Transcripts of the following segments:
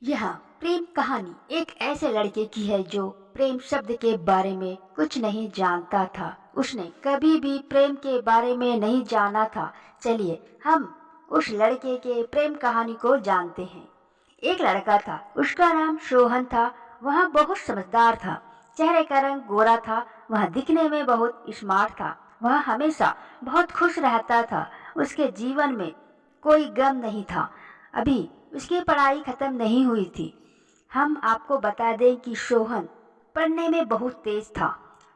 यह प्रेम कहानी एक ऐसे लड़के की है जो प्रेम शब्द के बारे में कुछ नहीं जानता था। उसने कभी भी प्रेम के बारे में नहीं जाना था। चलिए हम उस लड़के के प्रेम कहानी को जानते हैं। एक लड़का था, उसका नाम सोहन था। वह बहुत समझदार था। चेहरे का रंग गोरा था। वह दिखने में बहुत स्मार्ट था। वह हमेशा बहुत खुश रहता था। उसके जीवन में कोई गम नहीं था। अभी उसकी पढ़ाई खत्म नहीं हुई थी। हम आपको बता दें कि सोहन पढ़ने में बहुत तेज था।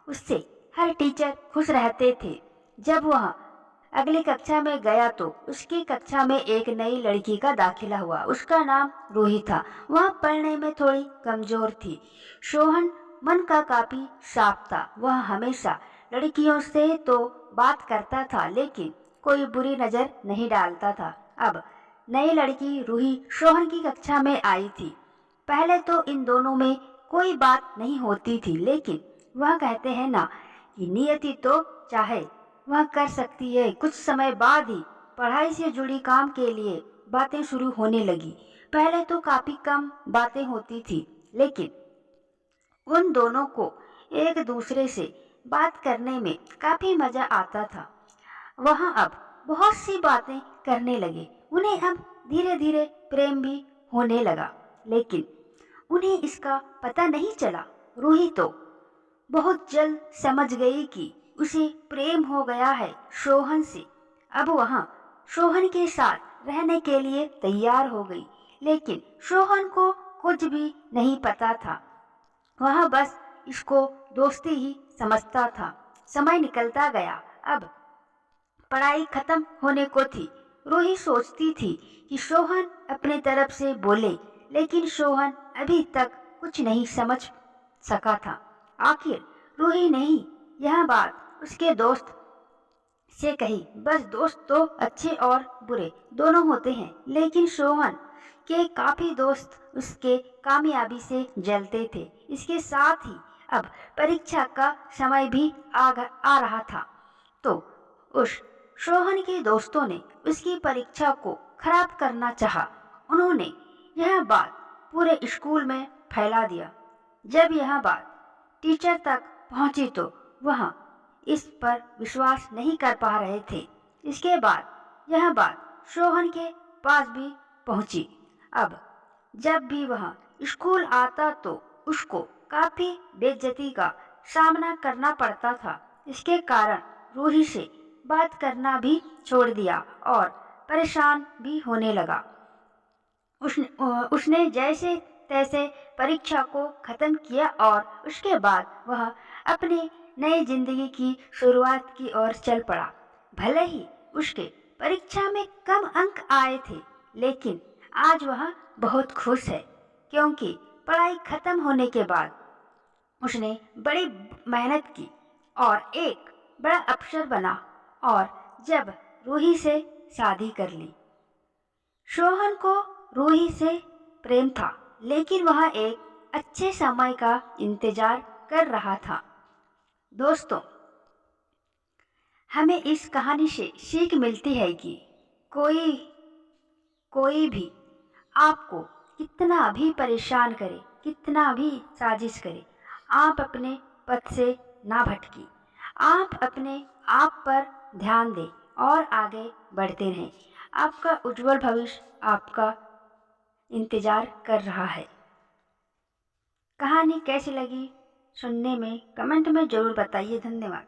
उससे हर टीचर खुश रहते थे। जब वह अगली कक्षा में गया तो उसकी कक्षा में एक नई लड़की का दाखिला हुआ। उसका नाम रूही था। वह पढ़ने में थोड़ी कमजोर थी। सोहन मन का काफी साफ था। वह हमेशा लड़कियों से तो बात करता था, लेकिन कोई बुरी नजर नहीं डालता था। अब नई लड़की रूही सोहन की कक्षा में आई थी। पहले तो इन दोनों में कोई बात नहीं होती थी, लेकिन वह कहते हैं ना कि नियति तो चाहे वह कर सकती है। कुछ समय बाद ही पढ़ाई से जुड़ी काम के लिए बातें शुरू होने लगी। पहले तो काफी कम बातें होती थी, लेकिन उन दोनों को एक दूसरे से बात करने में काफी मजा आता था। वह अब बहुत सी बातें करने लगे। उन्हें अब धीरे धीरे प्रेम भी होने लगा, लेकिन उन्हें इसका पता नहीं चला। रूही तो बहुत जल्द समझ गई कि उसे प्रेम हो गया है सोहन से। अब वह सोहन के साथ रहने के लिए तैयार हो गई, लेकिन सोहन को कुछ भी नहीं पता था। वह बस इसको दोस्ती ही समझता था। समय निकलता गया। अब पढ़ाई खत्म होने को थी। रूही सोचती थी कि सोहन अपने तरफ से बोले, लेकिन सोहन अभी तक कुछ नहीं समझ सका था। आखिर रूही ने ही यह बात उसके दोस्त से कही। बस दोस्त तो अच्छे और बुरे दोनों होते हैं, लेकिन सोहन के काफी दोस्त उसके कामयाबी से जलते थे। इसके साथ ही अब परीक्षा का समय भी आ रहा था, तो उस सोहन के दोस्तों ने उसकी परीक्षा को खराब करना चाहा। उन्होंने यह बात पूरे स्कूल में फैला दिया। जब यह बात टीचर तक पहुंची तो वह इस पर विश्वास नहीं कर पा रहे थे। इसके बाद यह बात सोहन के पास भी पहुंची। अब जब भी वह स्कूल आता तो उसको काफी बेइज्जती का सामना करना पड़ता था। इसके कारण रूही से बात करना भी छोड़ दिया और परेशान भी होने लगा। उसने जैसे तैसे परीक्षा को खत्म किया और उसके बाद वह अपनी नई जिंदगी की शुरुआत की ओर चल पड़ा। भले ही उसके परीक्षा में कम अंक आए थे, लेकिन आज वह बहुत खुश है, क्योंकि पढ़ाई खत्म होने के बाद उसने बड़ी मेहनत की और एक बड़ा अफसर बना और जब रूही से शादी कर ली। सोहन को रूही से प्रेम था, लेकिन वह एक अच्छे समय का इंतजार कर रहा था। दोस्तों, हमें इस कहानी से सीख मिलती है कि कोई कोई भी आपको कितना भी परेशान करे, कितना भी साजिश करे, आप अपने पथ से ना भटकी। आप अपने आप पर ध्यान दें और आगे बढ़ते रहें। आपका उज्जवल भविष्य आपका इंतजार कर रहा है। कहानी कैसी लगी सुनने में कमेंट में जरूर बताइए। धन्यवाद।